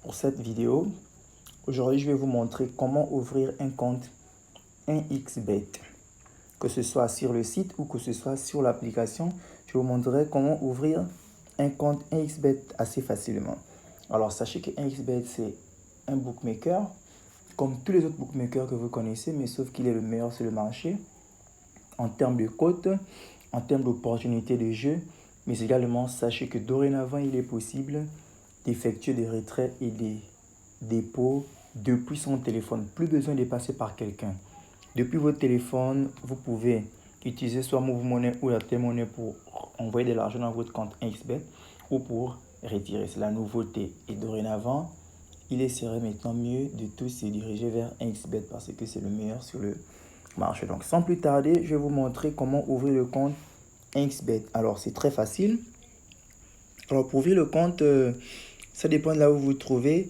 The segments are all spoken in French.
pour cette vidéo. Aujourd'hui, je vais vous montrer comment ouvrir un compte 1xBet. Que ce soit sur le site ou que ce soit sur l'application, je vous montrerai comment ouvrir un compte 1xBet assez facilement. Alors, sachez que 1xBet, c'est un bookmaker, comme tous les autres bookmakers que vous connaissez, mais sauf qu'il est le meilleur sur le marché en termes de cotes, en termes d'opportunités de jeu, mais également sachez que dorénavant, il est possible d'effectuer des retraits et des dépôts depuis son téléphone. Plus besoin de passer par quelqu'un. Depuis votre téléphone, vous pouvez utiliser soit Move Money ou la T-Money pour envoyer de l'argent dans votre compte 1xBet ou pour retirer. C'est la nouveauté. Et dorénavant, il serait maintenant mieux de tous se diriger vers 1xBet parce que c'est le meilleur sur le marché. Donc sans plus tarder, je vais vous montrer comment ouvrir le compte 1xBet. Alors c'est très facile. Alors pour ouvrir le compte, ça dépend de là où vous vous trouvez.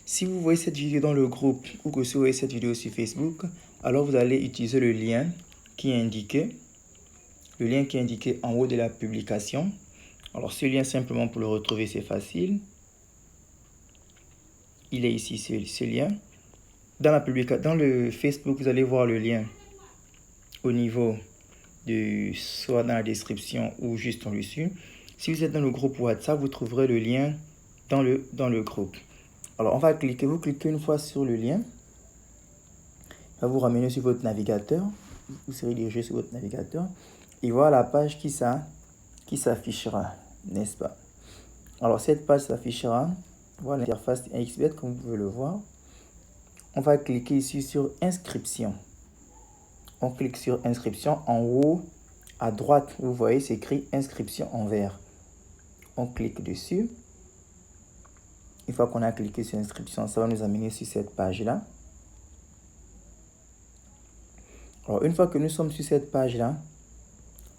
Si vous voyez cette vidéo dans le groupe ou que si vous voyez cette vidéo sur Facebook, alors vous allez utiliser le lien qui est indiqué. Le lien qui est indiqué en haut de la publication. Alors ce lien, simplement pour le retrouver, c'est facile. Il est ici, ce lien. Dans le Facebook, vous allez voir le lien au niveau de soit dans la description ou juste en dessus. Si vous êtes dans le groupe WhatsApp, vous trouverez le lien dans le groupe. Alors, on va cliquer. Vous cliquez une fois sur le lien. Il va vous ramener sur votre navigateur. Vous serez dirigé sur votre navigateur. Et voilà la page qui s'affichera, n'est-ce pas? Alors, cette page s'affichera. Voilà l'interface 1xBet, comme vous pouvez le voir. On va cliquer ici sur inscription. On clique sur inscription. En haut, à droite, vous voyez, c'est écrit inscription en vert. On clique dessus. Une fois qu'on a cliqué sur inscription, ça va nous amener sur cette page-là. Alors, une fois que nous sommes sur cette page-là,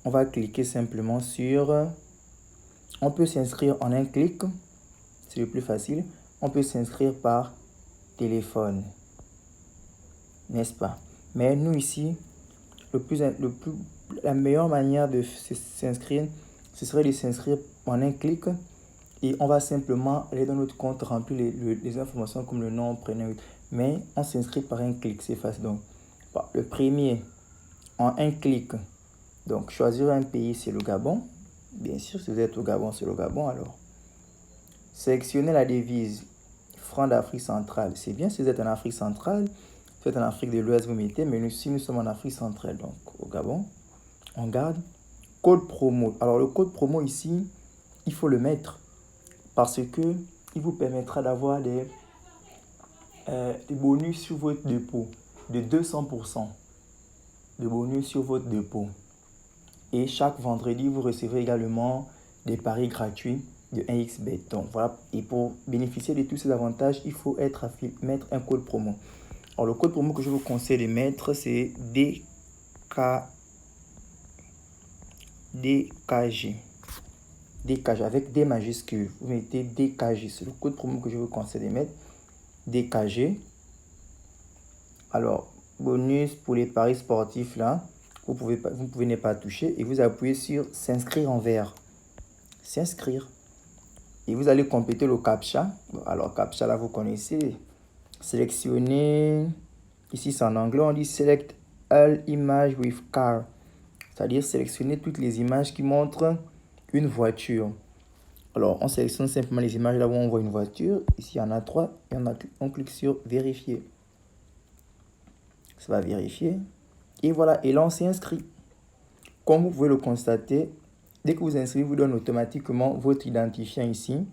on va cliquer simplement sur... On peut s'inscrire en un clic. C'est le plus facile. On peut s'inscrire par téléphone. N'est-ce pas? Mais nous ici, la meilleure manière de s'inscrire, ce serait de s'inscrire en un clic. Et on va simplement aller dans notre compte, remplir les informations comme le nom, prénom. Mais on s'inscrit par un clic, c'est facile. Donc, le premier, en un clic. Donc, choisir un pays, c'est le Gabon. Bien sûr, si vous êtes au Gabon, c'est le Gabon alors. Sélectionnez la devise, franc d'Afrique centrale. C'est bien si vous êtes en Afrique centrale. Si vous êtes en Afrique de l'Ouest, vous mettez. Mais si nous sommes en Afrique centrale, donc au Gabon, on garde. Code promo. Alors, le code promo ici, il faut le mettre. Parce que il vous permettra d'avoir des bonus sur votre dépôt de 200% de bonus sur votre dépôt. Et chaque vendredi, vous recevrez également des paris gratuits de 1xBet. Donc voilà, et pour bénéficier de tous ces avantages, il faut mettre un code promo. Alors le code promo que je vous conseille de mettre, c'est DKG. DKG avec D majuscule. Vous mettez DKG. C'est le code promo que je vous conseille de mettre. DKG. Alors, bonus pour les paris sportifs là. Vous pouvez ne pas toucher. Et vous appuyez sur s'inscrire en vert. S'inscrire. Et vous allez compléter le CAPTCHA. Alors, CAPTCHA là, vous connaissez. Sélectionnez. Ici, c'est en anglais. On dit select all image with car. C'est-à-dire sélectionner toutes les images qui montrent une voiture. Alors, on sélectionne simplement les images là où on voit une voiture. Ici, il y en a 3. Et on clique sur vérifier. Ça va vérifier. Et voilà, et là, on s'est inscrit. Comme vous pouvez le constater, dès que vous inscrivez, vous donne automatiquement votre identifiant ici.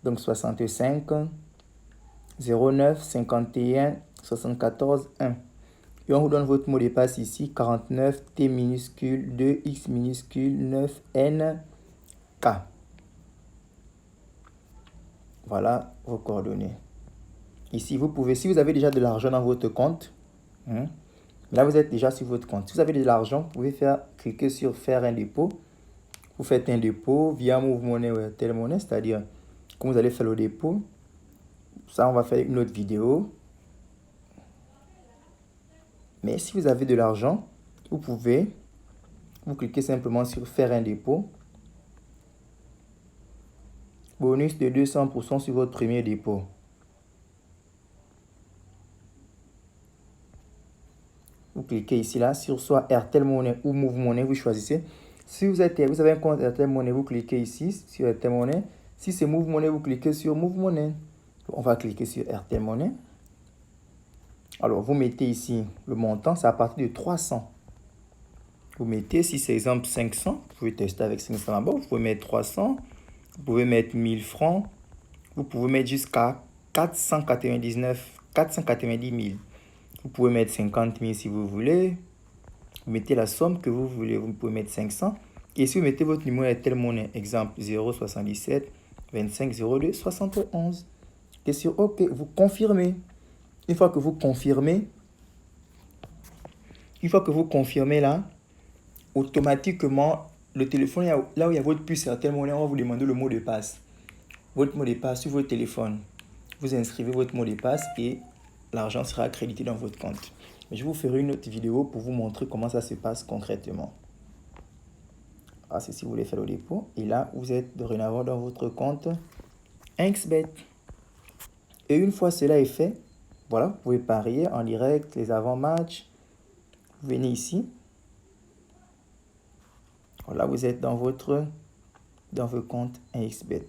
Donc, 65 09 51 74 1. Et on vous donne votre mot de passe ici, 49 T minuscule 2 X minuscule 9 N K. Voilà vos coordonnées. Ici, vous pouvez, si vous avez déjà de l'argent dans votre compte, là vous êtes déjà sur votre compte. Si vous avez de l'argent, vous pouvez cliquer sur faire un dépôt. Vous faites un dépôt via Move Money ou Airtel Money, c'est-à-dire quand vous allez faire le dépôt. Ça, on va faire une autre vidéo. Mais si vous avez de l'argent, vous cliquez simplement sur faire un dépôt. Bonus de 200% sur votre premier dépôt. cliquez ici là sur soit Airtel Money ou Move Money, vous choisissez. Si vous avez un compte Airtel Money, vous cliquez ici sur Airtel Money. Si c'est Move Money, vous cliquez sur Move Money. On va cliquer sur Airtel Money. Alors, vous mettez ici le montant, c'est à partir de 300. Vous mettez, si c'est exemple 500, vous pouvez tester avec 500 là-bas, vous pouvez mettre 300, vous pouvez mettre 1000 francs, vous pouvez mettre jusqu'à 490 000. Vous pouvez mettre 50 000 si vous voulez. Vous mettez la somme que vous voulez, vous pouvez mettre 500. Et si vous mettez votre numéro Airtel Money, exemple 077 25 02 71. Et sur OK, vous confirmez. Une fois que vous confirmez là, automatiquement, le téléphone, là où il y a votre puce Airtel Money, on va vous demander le mot de passe. Votre mot de passe sur votre téléphone. Vous inscrivez votre mot de passe et l'argent sera accrédité dans votre compte. Je vous ferai une autre vidéo pour vous montrer comment ça se passe concrètement. Ah, c'est si vous voulez faire le dépôt. Et là, vous êtes dorénavant dans votre compte 1xBet. Et une fois cela est fait, voilà, vous pouvez parier en direct les avant-matchs. Vous venez ici. Voilà, vous êtes dans votre compte 1xBet.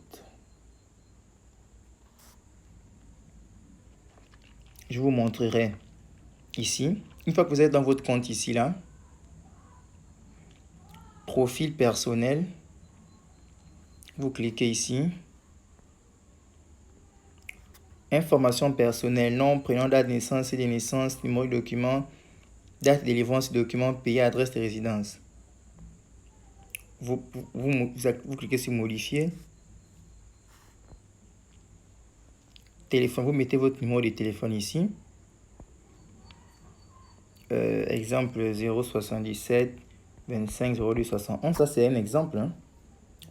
Je vous montrerai ici. Une fois que vous êtes dans votre compte ici, là, profil personnel, vous cliquez ici. Informations personnelles, nom, prénom, date de naissance et de naissance, numéro de document, date de délivrance de document, pays, adresse de résidence. Vous cliquez sur modifier. Téléphone, vous mettez votre numéro de téléphone ici. Exemple 077 25 02 71. Ça, c'est un exemple. Hein.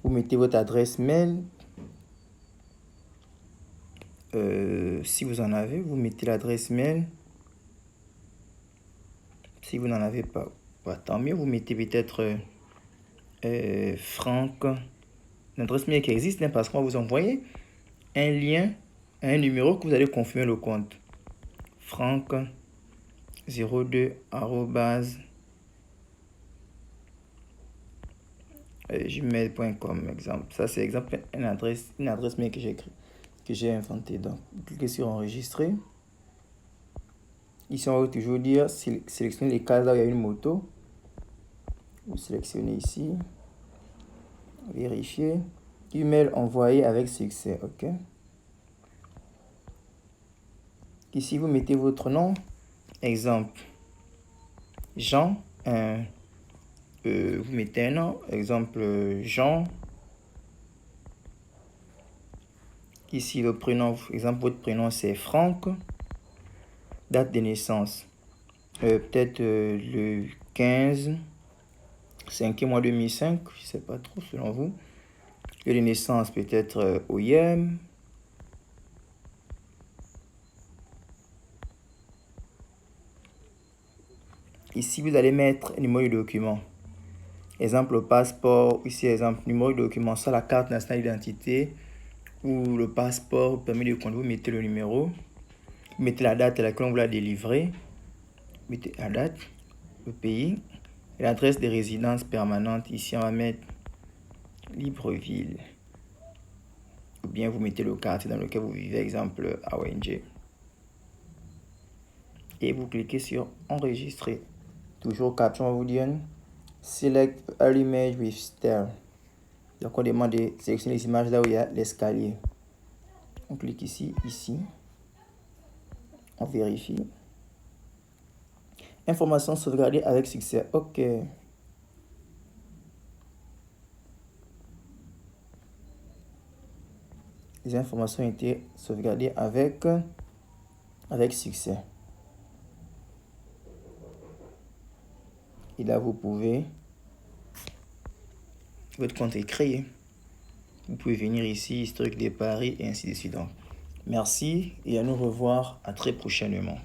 Vous mettez votre adresse mail. Si vous en avez, vous mettez l'adresse mail. Si vous n'en avez pas, tant mieux. Vous mettez peut-être Franck. L'adresse mail qui existe, hein, parce qu'on va vous envoyer un lien, un numéro que vous allez confirmer le compte. Franck 02 @gmail.com exemple. Ça c'est exemple une adresse mail que j'ai inventée. Donc vous cliquez sur enregistrer. Ici on va toujours dire sélectionner les cases là où il y a une moto. Vous sélectionnez ici. Vérifier. Email envoyé avec succès. OK. Ici vous mettez votre nom. Exemple Jean. Vous mettez un nom, exemple Jean. Ici le prénom, exemple votre prénom c'est Franck. Date de naissance, peut-être le 15 5e mois 2005, je sais pas trop selon vous. Et les naissances peut-être OIM. Ici vous allez mettre un numéro de document. Exemple le passeport, ici exemple numéro de document, soit la carte nationale d'identité ou le passeport, permis de conduire, vous mettez le numéro, vous mettez la date à laquelle on vous l'a délivré, vous mettez la date, le pays, et l'adresse de résidence permanente. Ici on va mettre Libreville, ou bien vous mettez le quartier dans lequel vous vivez, exemple AONG, et vous cliquez sur enregistrer. Toujours caption, on va vous dire select all image with stair. Donc on demande de sélectionner les images là où il y a l'escalier. On clique ici, on vérifie. Information sauvegardée avec succès. OK. Les informations ont été sauvegardées avec succès. Et là, vous pouvez... Votre compte est créé. Vous pouvez venir ici, historique des paris, et ainsi de suite. Donc, merci et à nous revoir à très prochainement.